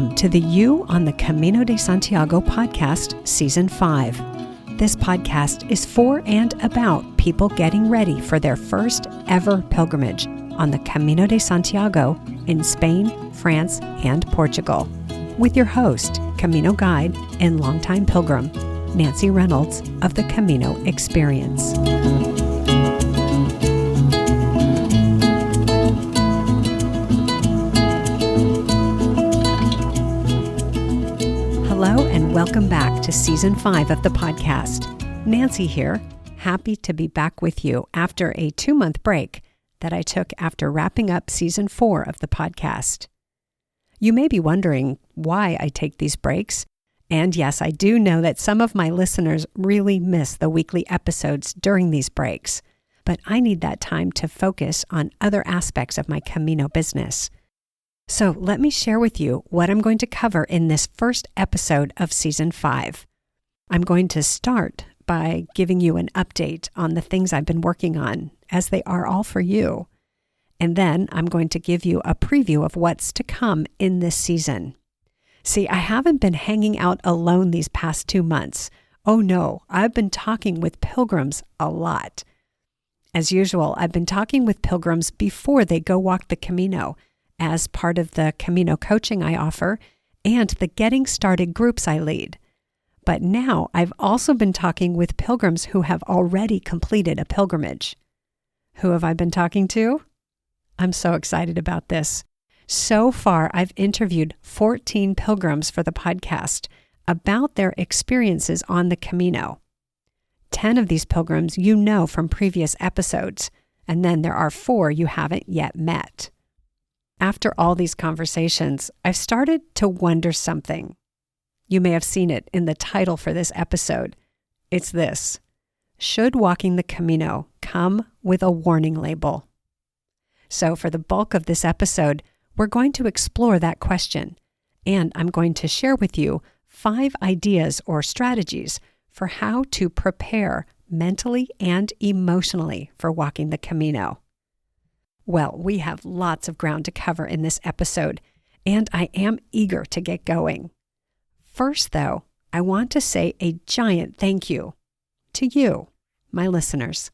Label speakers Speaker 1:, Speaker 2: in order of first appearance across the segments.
Speaker 1: Welcome to the You on the Camino de Santiago podcast, Season 5. This podcast is for and about people getting ready for their first ever pilgrimage on the Camino de Santiago in Spain, France, and Portugal. With your host, Camino guide and longtime pilgrim, Nancy Reynolds of the Camino Experience. Hello and welcome back to Season 5 of the podcast. Nancy here, happy to be back with you after a 2-month break that I took after wrapping up Season 4 of the podcast. You may be wondering why I take these breaks, and yes, I do know that some of my listeners really miss the weekly episodes during these breaks, but I need that time to focus on other aspects of my Camino business. So let me share with you what I'm going to cover in this first episode of Season 5. I'm going to start by giving you an update on the things I've been working on, as they are all for you. And then I'm going to give you a preview of what's to come in this season. See, I haven't been hanging out alone these past 2 months. Oh no, I've been talking with pilgrims a lot. As usual, I've been talking with pilgrims before they go walk the Camino, as part of the Camino coaching I offer and the Getting Started groups I lead. But now I've also been talking with pilgrims who have already completed a pilgrimage. Who have I been talking to? I'm so excited about this. So far, I've interviewed 14 pilgrims for the podcast about their experiences on the Camino. 10 of these pilgrims you know from previous episodes, and then there are 4 you haven't yet met. After all these conversations, I've started to wonder something. You may have seen it in the title for this episode. It's this: should walking the Camino come with a warning label? So for the bulk of this episode, we're going to explore that question, and I'm going to share with you 5 ideas or strategies for how to prepare mentally and emotionally for walking the Camino. Well, we have lots of ground to cover in this episode, and I am eager to get going. First, though, I want to say a giant thank you to you, my listeners.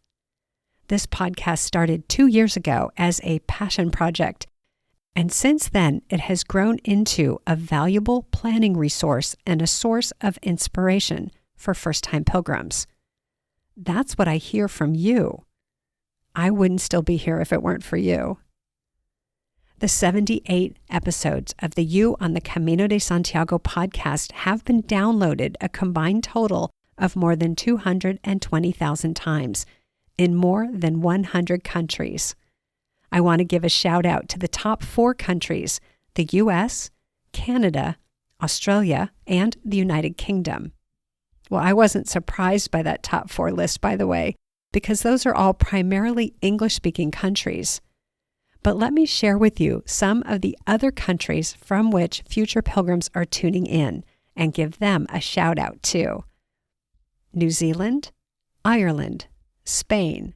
Speaker 1: This podcast started 2 years ago as a passion project, and since then it has grown into a valuable planning resource and a source of inspiration for first-time pilgrims. That's what I hear from you. I wouldn't still be here if it weren't for you. The 78 episodes of the You on the Camino de Santiago podcast have been downloaded a combined total of more than 220,000 times in more than 100 countries. I want to give a shout out to the top 4 countries, the US, Canada, Australia, and the United Kingdom. Well, I wasn't surprised by that top 4 list, by the way, because those are all primarily English-speaking countries. But let me share with you some of the other countries from which future pilgrims are tuning in and give them a shout out too. New Zealand, Ireland, Spain,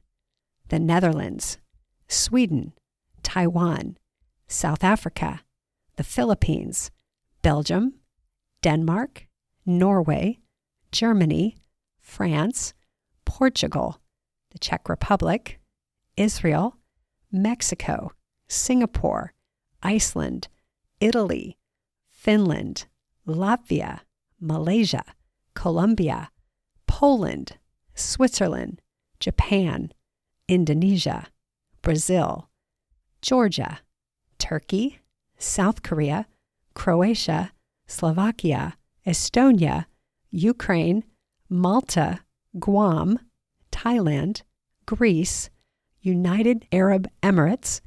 Speaker 1: the Netherlands, Sweden, Taiwan, South Africa, the Philippines, Belgium, Denmark, Norway, Germany, France, Portugal, the Czech Republic, Israel, Mexico, Singapore, Iceland, Italy, Finland, Latvia, Malaysia, Colombia, Poland, Switzerland, Japan, Indonesia, Brazil, Georgia, Turkey, South Korea, Croatia, Slovakia, Estonia, Ukraine, Malta, Guam, Thailand, Greece, United Arab Emirates,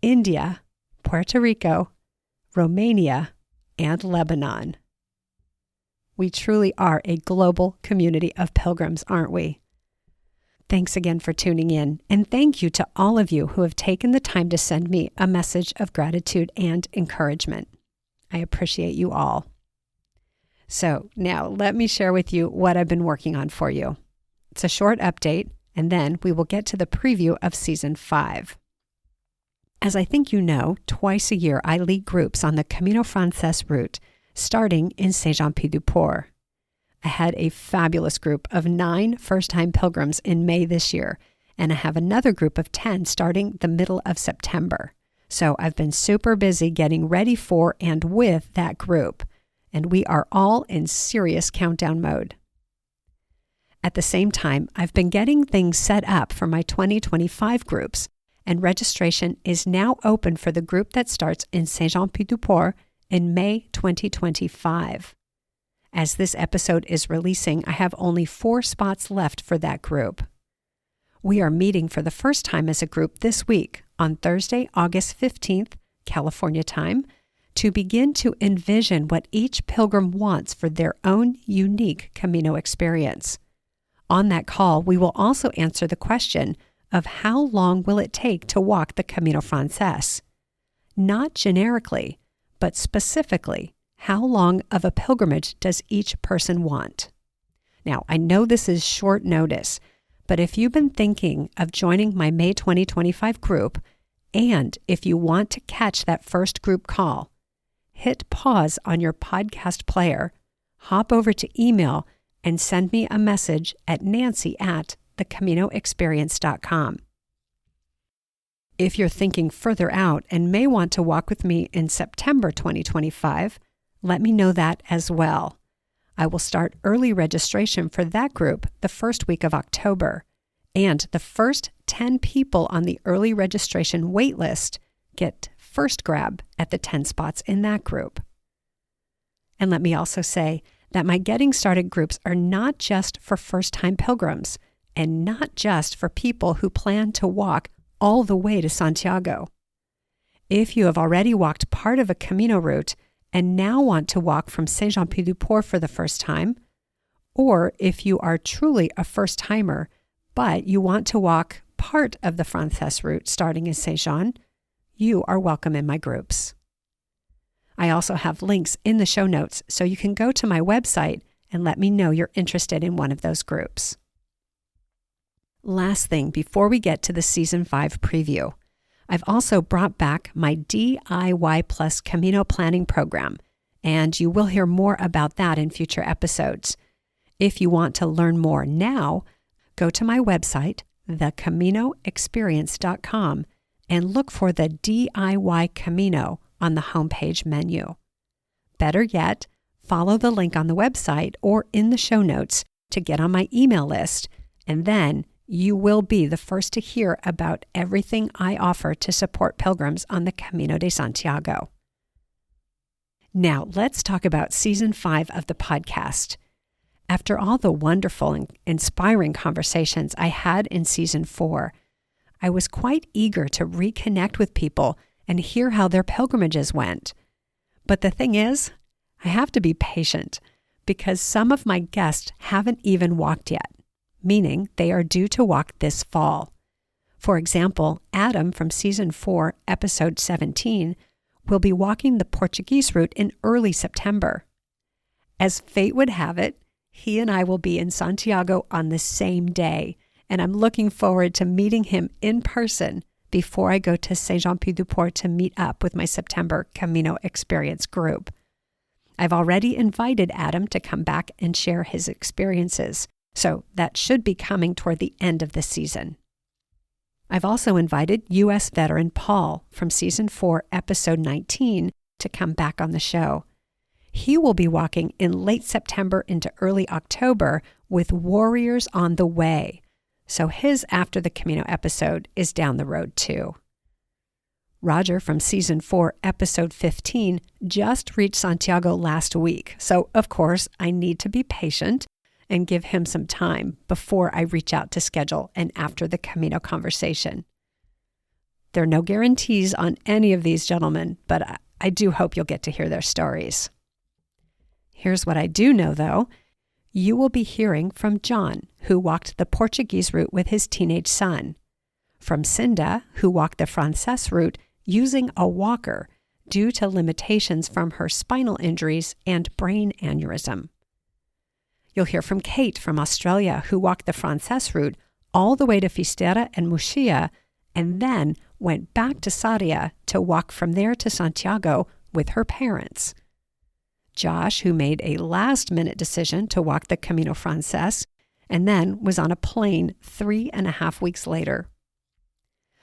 Speaker 1: India, Puerto Rico, Romania, and Lebanon. We truly are a global community of pilgrims, aren't we? Thanks again for tuning in, and thank you to all of you who have taken the time to send me a message of gratitude and encouragement. I appreciate you all. So now let me share with you what I've been working on for you. It's a short update, and then we will get to the preview of Season 5. As I think you know, twice a year I lead groups on the Camino Frances route, starting in Saint-Jean-Pied-du-Port. I had a fabulous group of 9 first-time pilgrims in May this year, and I have another group of 10 starting the middle of September. So I've been super busy getting ready for and with that group, and we are all in serious countdown mode. At the same time, I've been getting things set up for my 2025 groups, and registration is now open for the group that starts in Saint-Jean-Pied-du-Port in May 2025. As this episode is releasing, I have only 4 spots left for that group. We are meeting for the first time as a group this week on Thursday, August 15th, California time, to begin to envision what each pilgrim wants for their own unique Camino experience. On that call, we will also answer the question of how long will it take to walk the Camino Frances? Not generically, but specifically, how long of a pilgrimage does each person want? Now, I know this is short notice, but if you've been thinking of joining my May 2025 group, and if you want to catch that first group call, hit pause on your podcast player, hop over to email, and send me a message at nancy@thecaminoexperience.com. If you're thinking further out and may want to walk with me in September 2025, let me know that as well. I will start early registration for that group the first week of October, and the first 10 people on the early registration waitlist get first grab at the 10 spots in that group. And let me also say that my Getting Started groups are not just for first-time pilgrims and not just for people who plan to walk all the way to Santiago. If you have already walked part of a Camino route and now want to walk from Saint-Jean-Pied-du-Port for the first time, or if you are truly a first-timer, but you want to walk part of the Frances route starting in Saint-Jean, you are welcome in my groups. I also have links in the show notes so you can go to my website and let me know you're interested in one of those groups. Last thing before we get to the Season 5 preview, I've also brought back my DIY Plus Camino Planning Program, and you will hear more about that in future episodes. If you want to learn more now, go to my website, thecaminoexperience.com, and look for the DIY Camino on the homepage menu. Better yet, follow the link on the website or in the show notes to get on my email list, and then you will be the first to hear about everything I offer to support pilgrims on the Camino de Santiago. Now, let's talk about Season 5 of the podcast. After all the wonderful and inspiring conversations I had in Season 4, I was quite eager to reconnect with people and hear how their pilgrimages went. But the thing is, I have to be patient because some of my guests haven't even walked yet, meaning they are due to walk this fall. For example, Adam from Season 4, Episode 17, will be walking the Portuguese route in early September. As fate would have it, he and I will be in Santiago on the same day, and I'm looking forward to meeting him in person before I go to Saint-Jean-Pied-du-Port to meet up with my September Camino Experience group. I've already invited Adam to come back and share his experiences, so that should be coming toward the end of the season. I've also invited U.S. veteran Paul from Season 4, Episode 19 to come back on the show. He will be walking in late September into early October with Warriors on the Way, so his After the Camino episode is down the road too. Roger from Season 4, Episode 15 just reached Santiago last week, so of course I need to be patient and give him some time before I reach out to schedule an After the Camino conversation. There are no guarantees on any of these gentlemen, but I do hope you'll get to hear their stories. Here's what I do know though. You will be hearing from John, who walked the Portuguese route with his teenage son, from Cinda, who walked the Frances route using a walker due to limitations from her spinal injuries and brain aneurysm. You'll hear from Kate from Australia, who walked the Frances route all the way to Fistera and Muxia, and then went back to Sarria to walk from there to Santiago with her parents. Josh, who made a last-minute decision to walk the Camino Frances and then was on a plane 3.5 weeks later.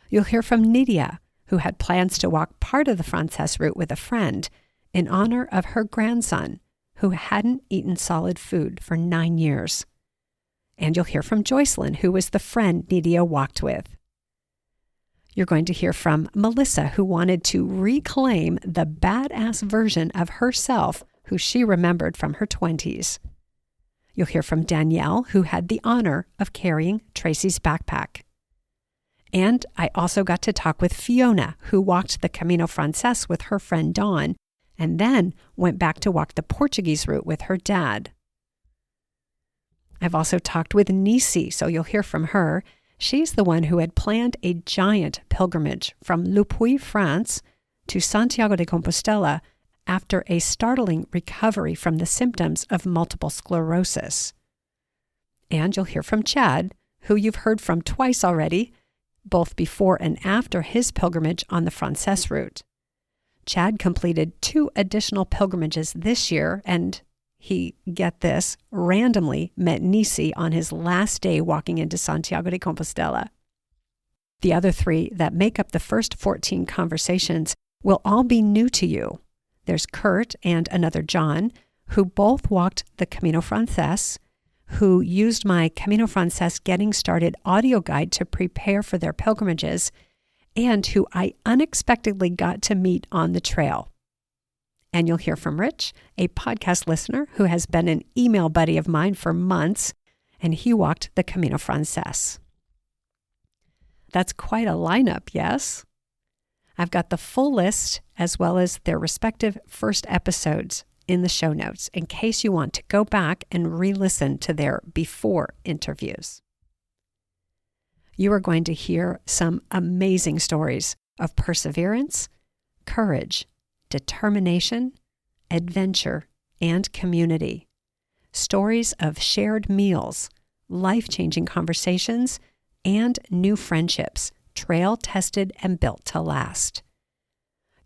Speaker 1: You'll hear from Nydia, who had plans to walk part of the Frances route with a friend in honor of her grandson, who hadn't eaten solid food for 9 years. And you'll hear from Joycelyn, who was the friend Nydia walked with. You're going to hear from Melissa, who wanted to reclaim the badass version of herself who she remembered from her 20s. You'll hear from Danielle, who had the honor of carrying Tracy's backpack. And I also got to talk with Fiona, who walked the Camino Frances with her friend Dawn, and then went back to walk the Portuguese route with her dad. I've also talked with Nisi, so you'll hear from her. She's the one who had planned a giant pilgrimage from Le Puy, France, to Santiago de Compostela after a startling recovery from the symptoms of multiple sclerosis. And you'll hear from Chad, who you've heard from twice already, both before and after his pilgrimage on the Frances route. Chad completed 2 additional pilgrimages this year, and he, get this, randomly met Nisi on his last day walking into Santiago de Compostela. The other 3 that make up the first 14 conversations will all be new to you. There's Kurt and another John, who both walked the Camino Frances, who used my Camino Frances Getting Started audio guide to prepare for their pilgrimages, and who I unexpectedly got to meet on the trail. And you'll hear from Rich, a podcast listener who has been an email buddy of mine for months, and he walked the Camino Frances. That's quite a lineup, yes? I've got the full list as well as their respective first episodes in the show notes in case you want to go back and re-listen to their before interviews. You are going to hear some amazing stories of perseverance, courage, determination, adventure, and community. Stories of shared meals, life-changing conversations, and new friendships, trail-tested and built to last.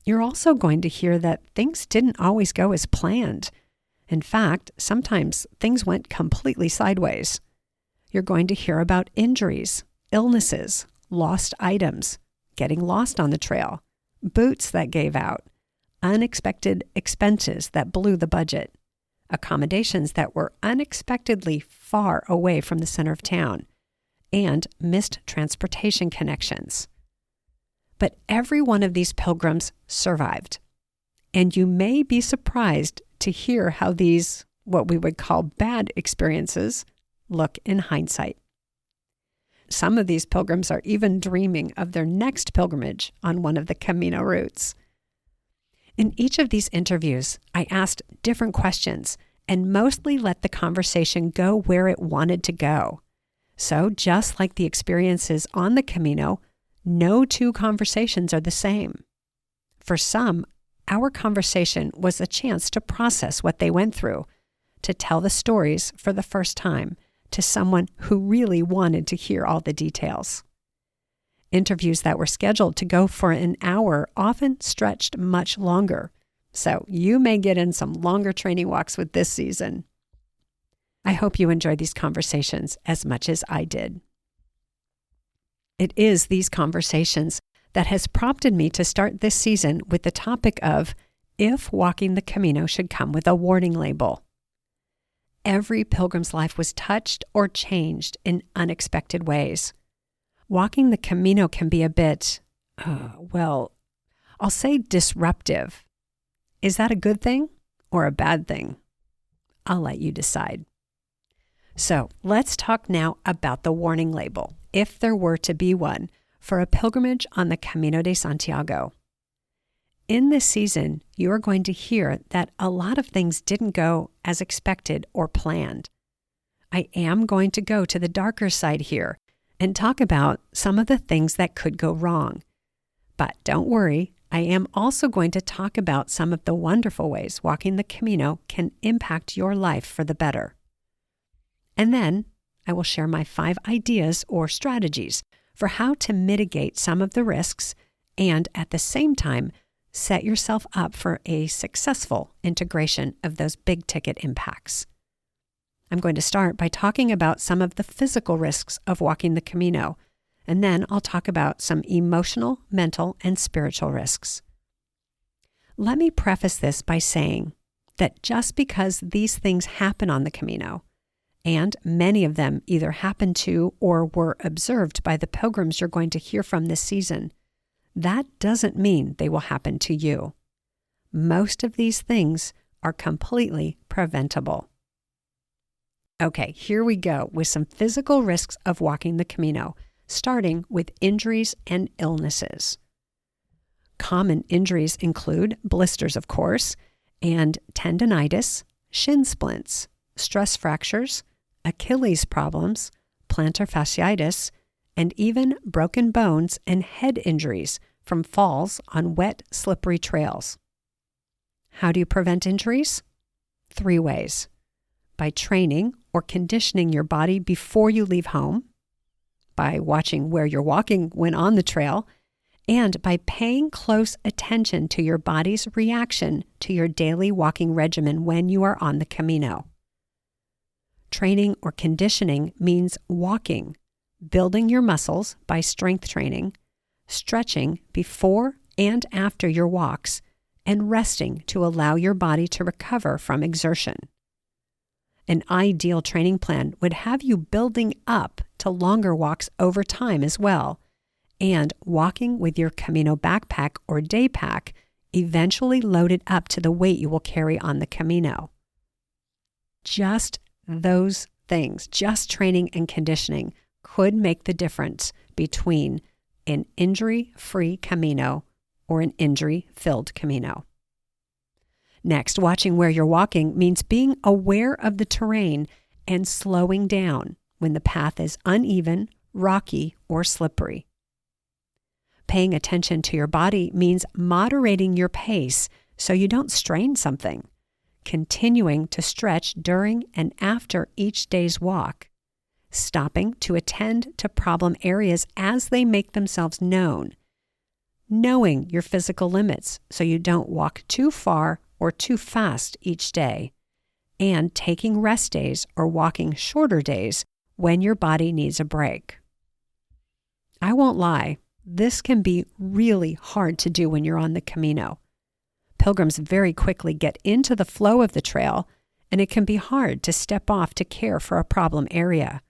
Speaker 1: You're also going to hear that things didn't always go as planned. In fact, sometimes things went completely sideways. You're going to hear about injuries, illnesses, lost items, getting lost on the trail, boots that gave out, unexpected expenses that blew the budget, accommodations that were unexpectedly far away from the center of town, and missed transportation connections. But every one of these pilgrims survived. And you may be surprised to hear how these, what we would call bad experiences, look in hindsight. Some of these pilgrims are even dreaming of their next pilgrimage on one of the Camino routes. In each of these interviews, I asked different questions and mostly let the conversation go where it wanted to go. So just like the experiences on the Camino, no 2 conversations are the same. For some, our conversation was a chance to process what they went through, to tell the stories for the first time to someone who really wanted to hear all the details. Interviews that were scheduled to go for an hour often stretched much longer, so you may get in some longer training walks with this season. I hope you enjoy these conversations as much as I did. It is these conversations that has prompted me to start this season with the topic of if walking the Camino should come with a warning label. Every pilgrim's life was touched or changed in unexpected ways. Walking the Camino can be a bit, I'll say disruptive. Is that a good thing or a bad thing? I'll let you decide. So let's talk now about the warning label, if there were to be one, for a pilgrimage on the Camino de Santiago. In this season, you are going to hear that a lot of things didn't go as expected or planned. I am going to go to the darker side here and talk about some of the things that could go wrong. But don't worry, I am also going to talk about some of the wonderful ways walking the Camino can impact your life for the better. And then I will share my 5 ideas or strategies for how to mitigate some of the risks and at the same time set yourself up for a successful integration of those big ticket impacts. I'm going to start by talking about some of the physical risks of walking the Camino, and then I'll talk about some emotional, mental, and spiritual risks. Let me preface this by saying that just because these things happen on the Camino, and many of them either happened to or were observed by the pilgrims you're going to hear from this season, that doesn't mean they will happen to you. Most of these things are completely preventable. Okay, here we go with some physical risks of walking the Camino, starting with injuries and illnesses. Common injuries include blisters, of course, and tendinitis, shin splints, stress fractures, Achilles problems, plantar fasciitis, and even broken bones and head injuries from falls on wet, slippery trails. How do you prevent injuries? 3 ways. By training or conditioning your body before you leave home, by watching where you're walking when on the trail, and by paying close attention to your body's reaction to your daily walking regimen when you are on the Camino. Training or conditioning means walking, building your muscles by strength training, stretching before and after your walks, and resting to allow your body to recover from exertion. An ideal training plan would have you building up to longer walks over time as well, and walking with your Camino backpack or day pack eventually loaded up to the weight you will carry on the Camino. Just those things, just training and conditioning, could make the difference between an injury-free Camino or an injury-filled Camino. Next, watching where you're walking means being aware of the terrain and slowing down when the path is uneven, rocky, or slippery. Paying attention to your body means moderating your pace so you don't strain something, continuing to stretch during and after each day's walk, stopping to attend to problem areas as they make themselves known, knowing your physical limits so you don't walk too far or too fast each day, and taking rest days or walking shorter days when your body needs a break. I won't lie, this can be really hard to do when you're on the Camino. Pilgrims very quickly get into the flow of the trail, and it can be hard to step off to care for a problem area.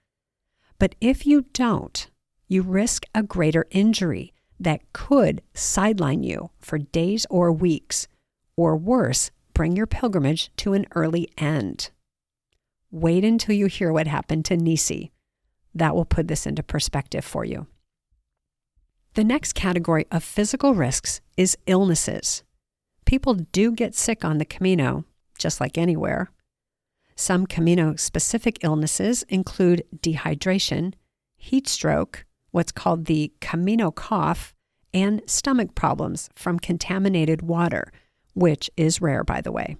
Speaker 1: But if you don't, you risk a greater injury that could sideline you for days or weeks, or worse, bring your pilgrimage to an early end. Wait until you hear what happened to Nisi. That will put this into perspective for you. The next category of physical risks is illnesses. People do get sick on the Camino, just like anywhere. Some Camino-specific illnesses include dehydration, heat stroke, what's called the Camino cough, and stomach problems from contaminated water, which is rare, by the way.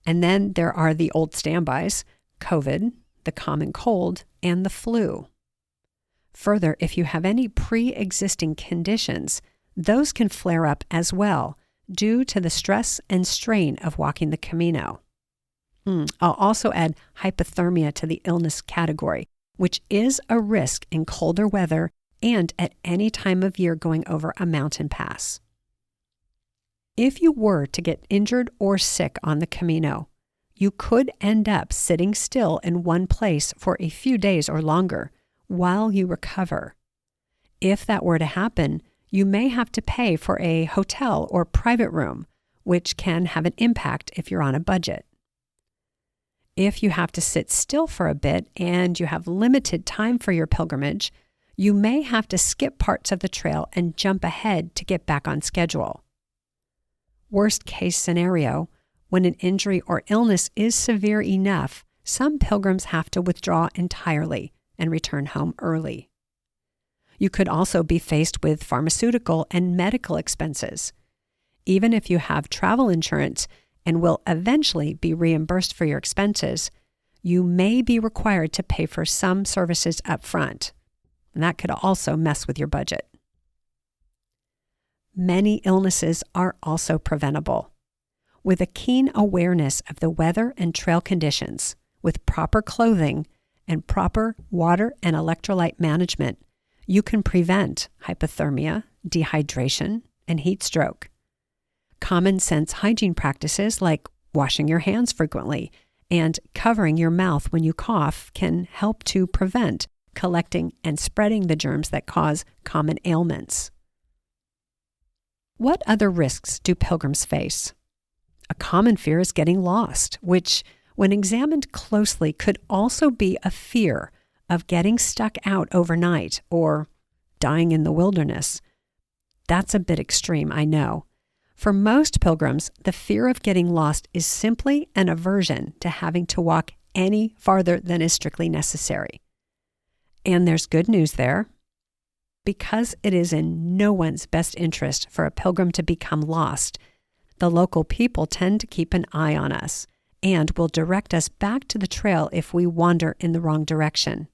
Speaker 1: And then there are the old standbys, COVID, the common cold, and the flu. Further, if you have any pre-existing conditions, those can flare up as well due to the stress and strain of walking the Camino. I'll also add hypothermia to the illness category, which is a risk in colder weather and at any time of year going over a mountain pass. If you were to get injured or sick on the Camino, you could end up sitting still in one place for a few days or longer while you recover. If that were to happen, you may have to pay for a hotel or private room, which can have an impact if you're on a budget. If you have to sit still for a bit and you have limited time for your pilgrimage, you may have to skip parts of the trail and jump ahead to get back on schedule. Worst case scenario, when an injury or illness is severe enough, some pilgrims have to withdraw entirely and return home early. You could also be faced with pharmaceutical and medical expenses. Even if you have travel insurance and will eventually be reimbursed for your expenses, you may be required to pay for some services up front. and that could also mess with your budget. Many illnesses are also preventable. With a keen awareness of the weather and trail conditions, with proper clothing and proper water and electrolyte management, you can prevent hypothermia, dehydration, and heat stroke. Common sense hygiene practices like washing your hands frequently and covering your mouth when you cough can help to prevent collecting and spreading the germs that cause common ailments. What other risks do pilgrims face? A common fear is getting lost, which, when examined closely, could also be a fear of getting stuck out overnight or dying in the wilderness. That's a bit extreme, I know. For most pilgrims, the fear of getting lost is simply an aversion to having to walk any farther than is strictly necessary. And there's good news there. Because it is in no one's best interest for a pilgrim to become lost, the local people tend to keep an eye on us and will direct us back to the trail if we wander in the wrong direction.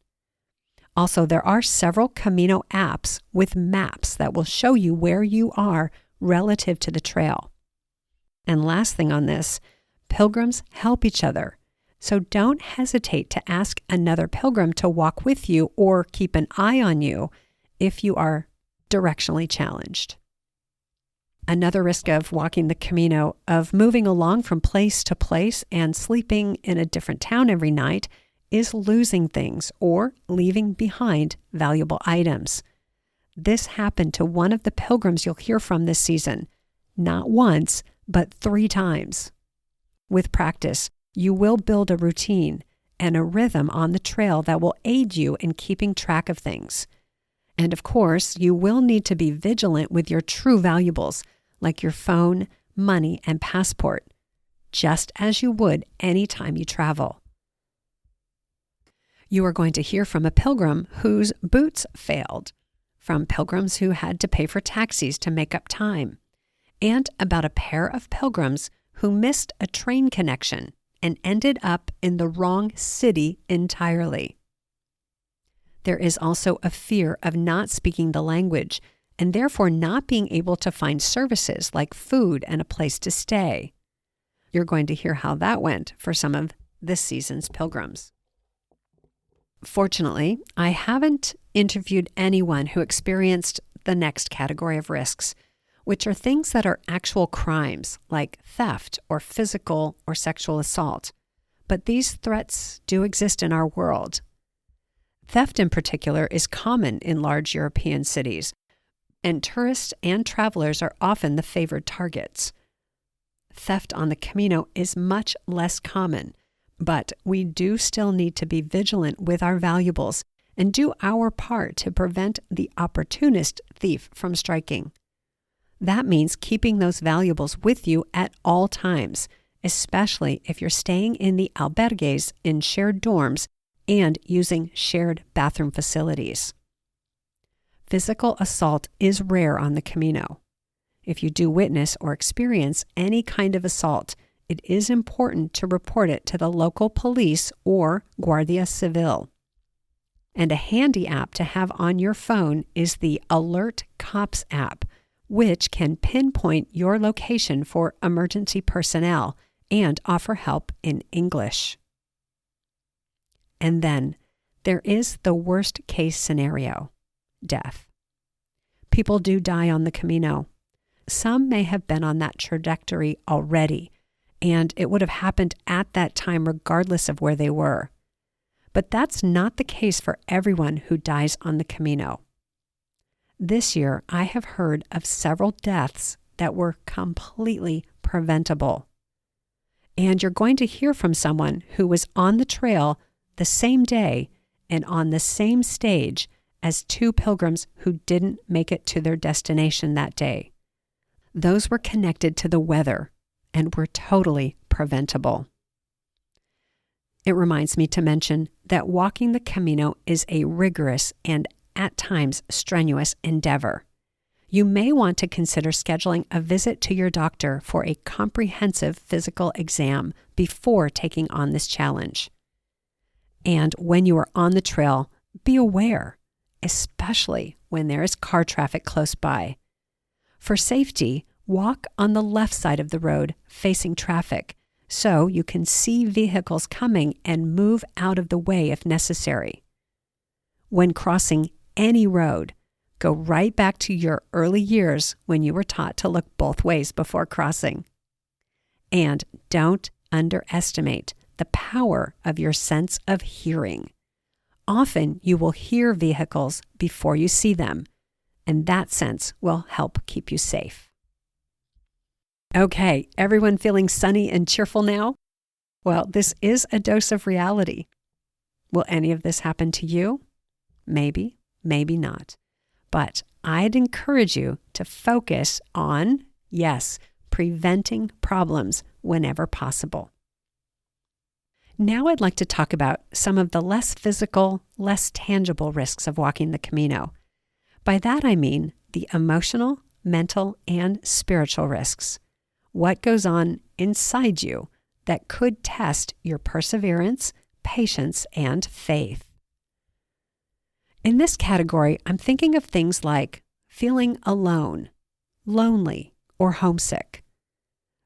Speaker 1: Also, there are several Camino apps with maps that will show you where you are relative to the trail. And last thing on this, pilgrims help each other. So don't hesitate to ask another pilgrim to walk with you or keep an eye on you if you are directionally challenged. Another risk of walking the Camino, of moving along from place to place and sleeping in a different town every night, is losing things or leaving behind valuable items. This happened to one of the pilgrims you'll hear from this season, not once, but 3 times. With practice, you will build a routine and a rhythm on the trail that will aid you in keeping track of things. And of course, you will need to be vigilant with your true valuables, like your phone, money, and passport, just as you would any time you travel. You are going to hear from a pilgrim whose boots failed, from pilgrims who had to pay for taxis to make up time, and about a pair of pilgrims who missed a train connection and ended up in the wrong city entirely. There is also a fear of not speaking the language and therefore not being able to find services like food and a place to stay. You're going to hear how that went for some of this season's pilgrims. Fortunately, I haven't interviewed anyone who experienced the next category of risks, which are things that are actual crimes like theft or physical or sexual assault. But these threats do exist in our world. Theft in particular is common in large European cities, and tourists and travelers are often the favored targets. Theft on the Camino is much less common, but we do still need to be vigilant with our valuables and do our part to prevent the opportunist thief from striking. That means keeping those valuables with you at all times, especially if you're staying in the albergues in shared dorms and using shared bathroom facilities. Physical assault is rare on the Camino. If you do witness or experience any kind of assault, it is important to report it to the local police or Guardia Civil. And a handy app to have on your phone is the Alert Cops app, which can pinpoint your location for emergency personnel and offer help in English. And then there is the worst case scenario, death. People do die on the Camino. Some may have been on that trajectory already, and it would have happened at that time regardless of where they were. But that's not the case for everyone who dies on the Camino. This year, I have heard of several deaths that were completely preventable. And you're going to hear from someone who was on the trail the same day and on the same stage as 2 pilgrims who didn't make it to their destination that day. Those were connected to the weather and were totally preventable. It reminds me to mention that walking the Camino is a rigorous and at times strenuous endeavor. You may want to consider scheduling a visit to your doctor for a comprehensive physical exam before taking on this challenge. And when you are on the trail, be aware especially when there is car traffic close by. For safety, walk on the left side of the road facing traffic so you can see vehicles coming and move out of the way if necessary. When crossing any road, go right back to your early years when you were taught to look both ways before crossing. And don't underestimate the power of your sense of hearing. Often you will hear vehicles before you see them, and that sense will help keep you safe. Okay, everyone feeling sunny and cheerful now? Well, this is a dose of reality. Will any of this happen to you? Maybe, maybe not. But I'd encourage you to focus on, yes, preventing problems whenever possible. Now I'd like to talk about some of the less physical, less tangible risks of walking the Camino. By that I mean the emotional, mental, and spiritual risks. What goes on inside you that could test your perseverance, patience, and faith. In this category, I'm thinking of things like feeling alone, lonely, or homesick,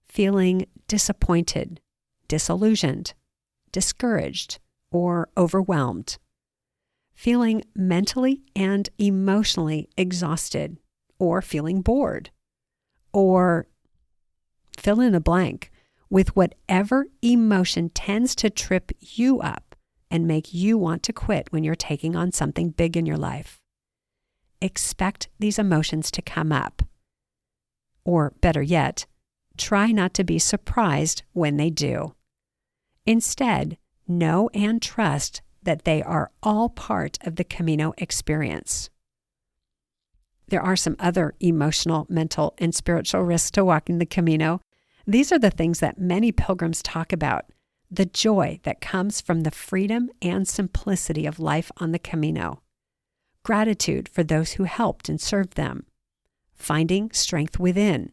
Speaker 1: feeling disappointed, disillusioned, discouraged, or overwhelmed, feeling mentally and emotionally exhausted, or feeling bored, or fill in the blank with whatever emotion tends to trip you up and make you want to quit when you're taking on something big in your life. Expect these emotions to come up. Or better yet, try not to be surprised when they do. Instead, know and trust that they are all part of the Camino experience. There are some other emotional, mental, and spiritual risks to walking the Camino. These are the things that many pilgrims talk about. The joy that comes from the freedom and simplicity of life on the Camino. Gratitude for those who helped and served them. Finding strength within.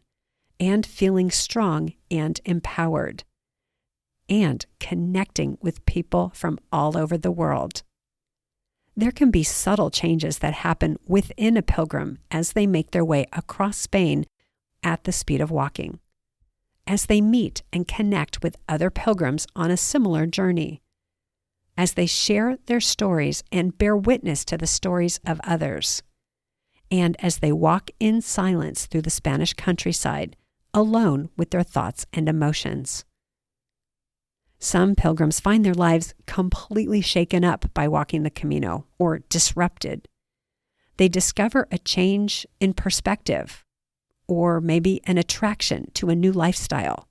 Speaker 1: And feeling strong and empowered. And connecting with people from all over the world. There can be subtle changes that happen within a pilgrim as they make their way across Spain at the speed of walking, as they meet and connect with other pilgrims on a similar journey, as they share their stories and bear witness to the stories of others, and as they walk in silence through the Spanish countryside, alone with their thoughts and emotions. Some pilgrims find their lives completely shaken up by walking the Camino or disrupted. They discover a change in perspective, or maybe an attraction to a new lifestyle,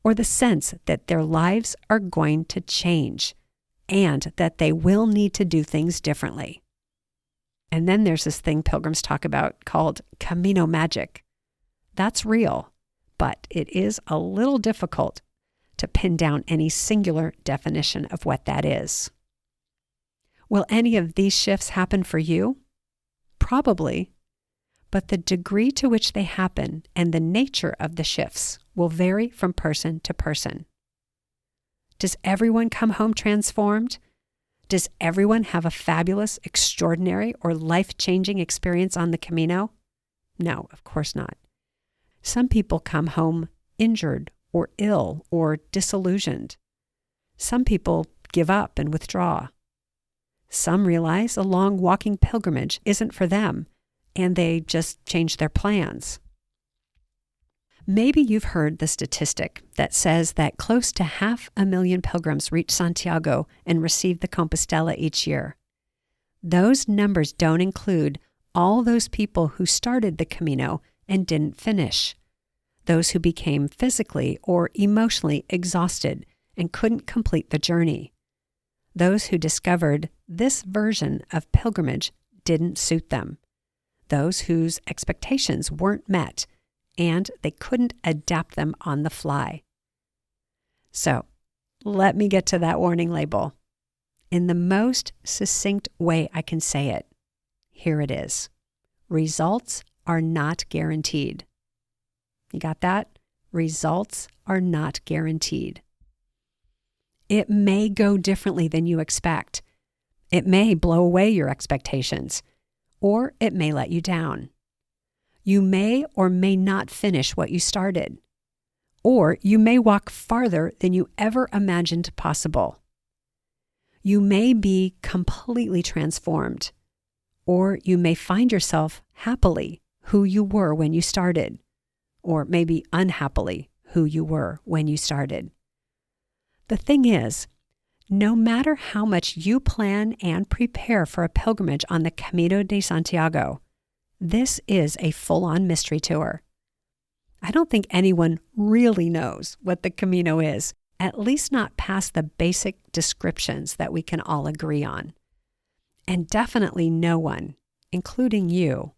Speaker 1: or the sense that their lives are going to change and that they will need to do things differently. And then there's this thing pilgrims talk about called Camino magic. That's real, but it is a little difficult to pin down any singular definition of what that is. Will any of these shifts happen for you? Probably, but the degree to which they happen and the nature of the shifts will vary from person to person. Does everyone come home transformed? Does everyone have a fabulous, extraordinary, or life-changing experience on the Camino? No, of course not. Some people come home injured or ill or disillusioned. Some people give up and withdraw. Some realize a long walking pilgrimage isn't for them, and they just change their plans. Maybe you've heard the statistic that says that close to 500,000 pilgrims reach Santiago and receive the Compostela each year. Those numbers don't include all those people who started the Camino and didn't finish, those who became physically or emotionally exhausted and couldn't complete the journey, those who discovered this version of pilgrimage didn't suit them, those whose expectations weren't met and they couldn't adapt them on the fly. So, let me get to that warning label. In the most succinct way I can say it, here it is. Results are not guaranteed. You got that? Results are not guaranteed. It may go differently than you expect. It may blow away your expectations. or it may let you down. You may or may not finish what you started, or you may walk farther than you ever imagined possible. You may be completely transformed, or you may find yourself happily who you were when you started, or maybe unhappily who you were when you started. The thing is, no matter how much you plan and prepare for a pilgrimage on the Camino de Santiago, this is a full-on mystery tour. I don't think anyone really knows what the Camino is, at least not past the basic descriptions that we can all agree on. And definitely no one, including you,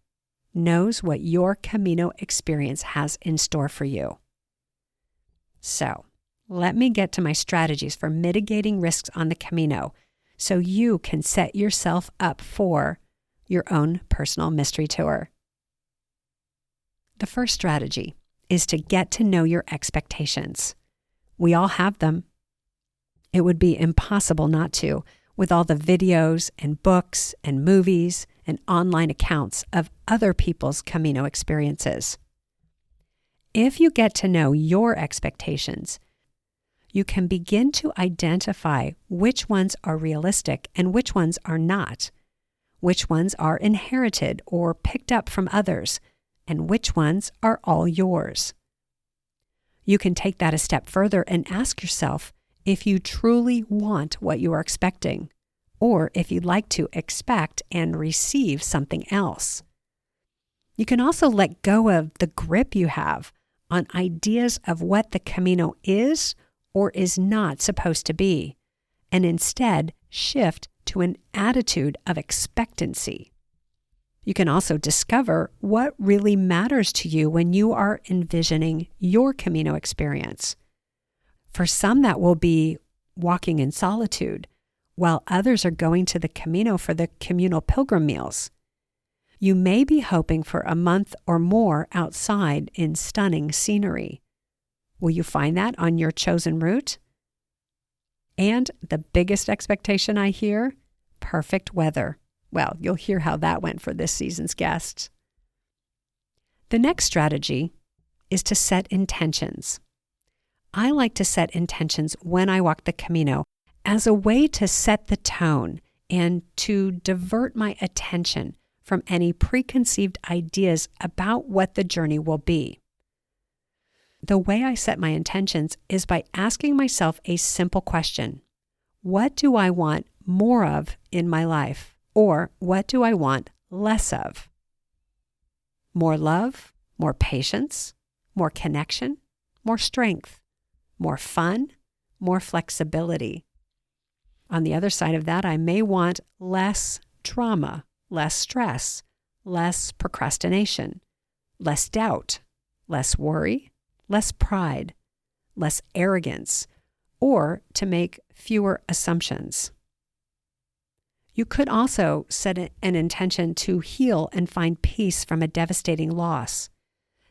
Speaker 1: knows what your Camino experience has in store for you. So, let me get to my strategies for mitigating risks on the Camino so you can set yourself up for your own personal mystery tour. The first strategy is to get to know your expectations. We all have them. It would be impossible not to, with all the videos and books and movies and online accounts of other people's Camino experiences. If you get to know your expectations, you can begin to identify which ones are realistic and which ones are not, which ones are inherited or picked up from others, and which ones are all yours. You can take that a step further and ask yourself if you truly want what you are expecting, or if you'd like to expect and receive something else. You can also let go of the grip you have on ideas of what the Camino is or is not supposed to be, and instead shift to an attitude of expectancy. You can also discover what really matters to you when you are envisioning your Camino experience. For some, that will be walking in solitude, while others are going to the Camino for the communal pilgrim meals. You may be hoping for a month or more outside in stunning scenery. Will you find that on your chosen route? And the biggest expectation I hear, perfect weather. Well, you'll hear how that went for this season's guests. The next strategy is to set intentions. I like to set intentions when I walk the Camino as a way to set the tone and to divert my attention from any preconceived ideas about what the journey will be. The way I set my intentions is by asking myself a simple question. What do I want more of in my life? Or what do I want less of? More love, more patience, more connection, more strength, more fun, more flexibility. On the other side of that, I may want less drama, less stress, less procrastination, less doubt, less worry, less pride, less arrogance, or to make fewer assumptions. You could also set an intention to heal and find peace from a devastating loss,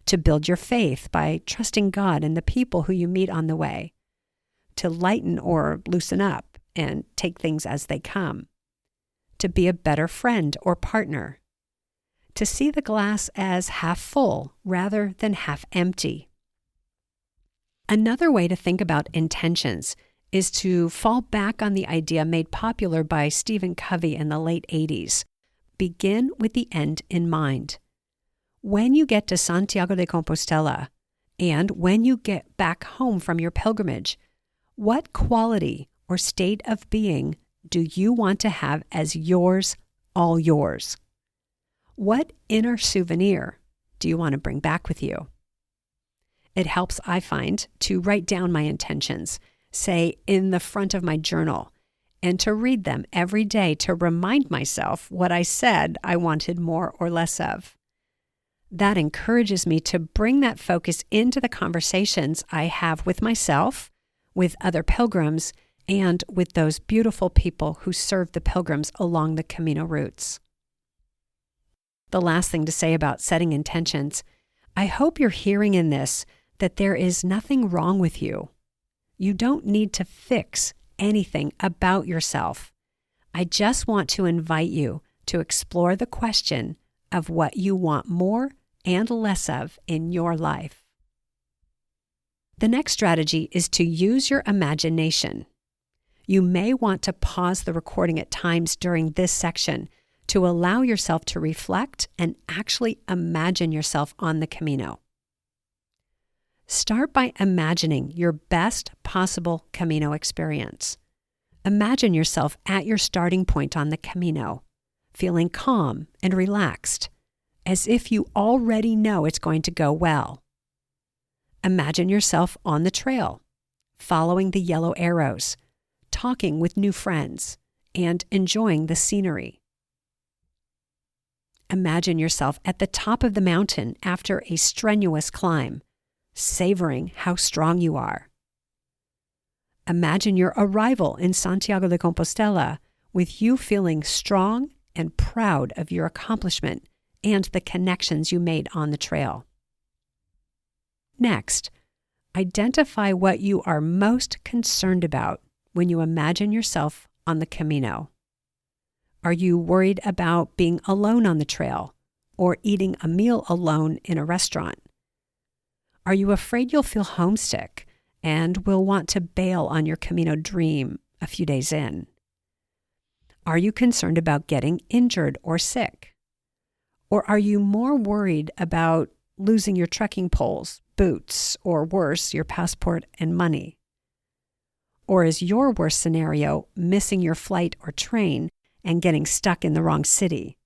Speaker 1: to build your faith by trusting God and the people who you meet on the way, to lighten or loosen up and take things as they come, to be a better friend or partner, to see the glass as half full rather than half empty. Another way to think about intentions is to fall back on the idea made popular by Stephen Covey in the late 80s. Begin with the end in mind. When you get to Santiago de Compostela, and when you get back home from your pilgrimage, what quality or state of being do you want to have as yours, all yours? What inner souvenir do you want to bring back with you? It helps, I find, to write down my intentions, say in the front of my journal, and to read them every day to remind myself what I said I wanted more or less of. That encourages me to bring that focus into the conversations I have with myself, with other pilgrims, and with those beautiful people who serve the pilgrims along the Camino routes. The last thing to say about setting intentions, I hope you're hearing in this that there is nothing wrong with you. You don't need to fix anything about yourself. I just want to invite you to explore the question of what you want more and less of in your life. The next strategy is to use your imagination. You may want to pause the recording at times during this section to allow yourself to reflect and actually imagine yourself on the Camino. Start by imagining your best possible Camino experience. Imagine yourself at your starting point on the Camino, feeling calm and relaxed, as if you already know it's going to go well. Imagine yourself on the trail, following the yellow arrows, talking with new friends, and enjoying the scenery. Imagine yourself at the top of the mountain after a strenuous climb, savoring how strong you are. Imagine your arrival in Santiago de Compostela with you feeling strong and proud of your accomplishment and the connections you made on the trail. Next, identify what you are most concerned about when you imagine yourself on the Camino. Are you worried about being alone on the trail or eating a meal alone in a restaurant? Are you afraid you'll feel homesick and will want to bail on your Camino dream a few days in? Are you concerned about getting injured or sick? Or are you more worried about losing your trekking poles, boots, or worse, your passport and money? Or is your worst scenario missing your flight or train and getting stuck in the wrong city?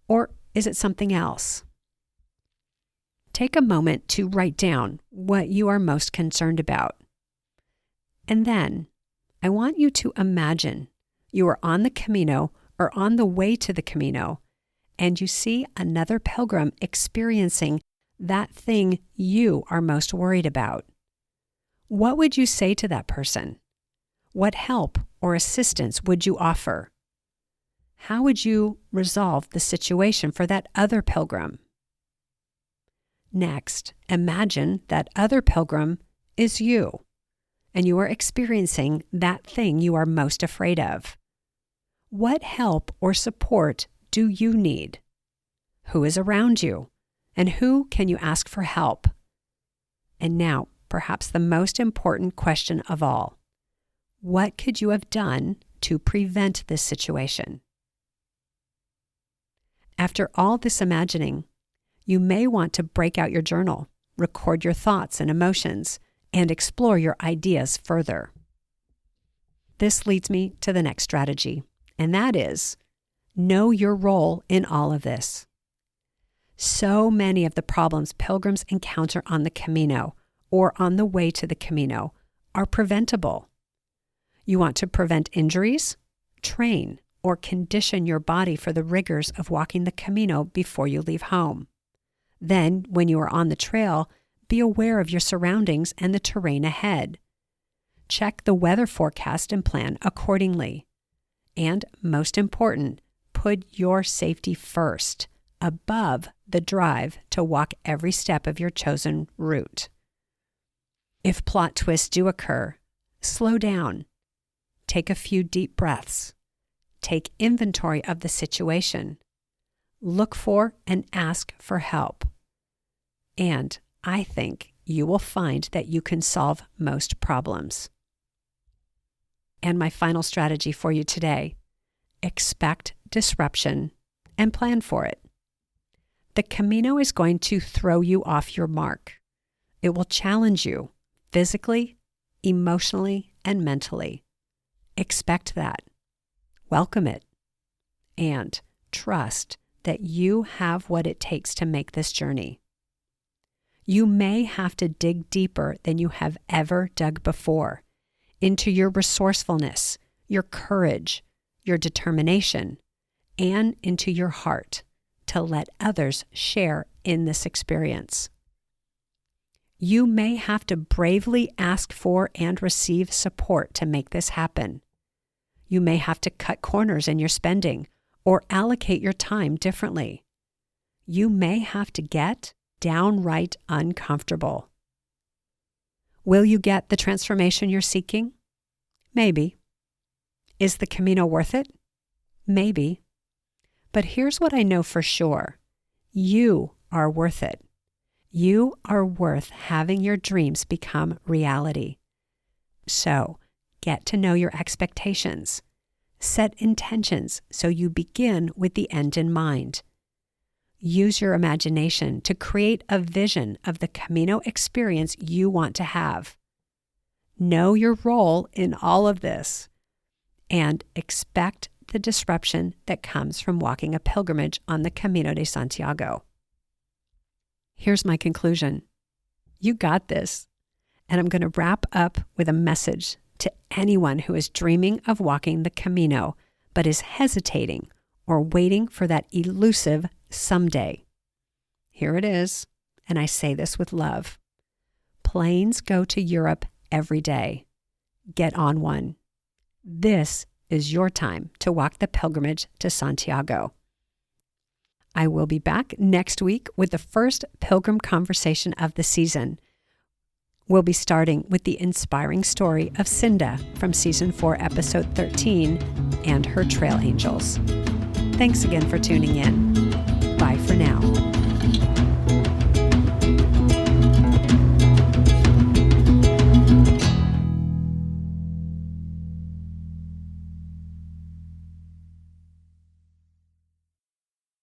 Speaker 1: Or is it something else? Take a moment to write down what you are most concerned about. And then I want you to imagine you are on the Camino or on the way to the Camino, and you see another pilgrim experiencing that thing you are most worried about. What would you say to that person? What help or assistance would you offer? How would you resolve the situation for that other pilgrim? Next, imagine that other pilgrim is you, and you are experiencing that thing you are most afraid of. What help or support do you need? Who is around you? And who can you ask for help? And now, perhaps the most important question of all. What could you have done to prevent this situation? After all this imagining, you may want to break out your journal, record your thoughts and emotions, and explore your ideas further. This leads me to the next strategy, and that is, know your role in all of this. So many of the problems pilgrims encounter on the Camino or on the way to the Camino are preventable. You want to prevent injuries? Train or condition your body for the rigors of walking the Camino before you leave home. Then, when you are on the trail, be aware of your surroundings and the terrain ahead. Check the weather forecast and plan accordingly. And, most important, put your safety first, above the drive to walk every step of your chosen route. If plot twists do occur, slow down. Take a few deep breaths. Take inventory of the situation. Look for and ask for help. And I think you will find that you can solve most problems. And my final strategy for you today, expect disruption and plan for it. The Camino is going to throw you off your mark. It will challenge you physically, emotionally, and mentally. Expect that. Welcome it. And trust that you have what it takes to make this journey. You may have to dig deeper than you have ever dug before into your resourcefulness, your courage, your determination, and into your heart to let others share in this experience. You may have to bravely ask for and receive support to make this happen. You may have to cut corners in your spending or allocate your time differently. You may have to get downright uncomfortable. Will you get the transformation you're seeking? Maybe. Is the Camino worth it? Maybe. But here's what I know for sure. You are worth it. You are worth having your dreams become reality. So, get to know your expectations. Set intentions so you begin with the end in mind. Use your imagination to create a vision of the Camino experience you want to have. Know your role in all of this and expect the disruption that comes from walking a pilgrimage on the Camino de Santiago. Here's my conclusion. You got this. And I'm going to wrap up with a message to anyone who is dreaming of walking the Camino, but is hesitating or waiting for that elusive someday. Here it is, and I say this with love. Planes go to Europe every day. Get on one. This is your time to walk the pilgrimage to Santiago. I will be back next week with the first pilgrim conversation of the season. We'll be starting with the inspiring story of Cinda from Season 4, Episode 13, and her trail angels. Thanks again for tuning in. Bye for now.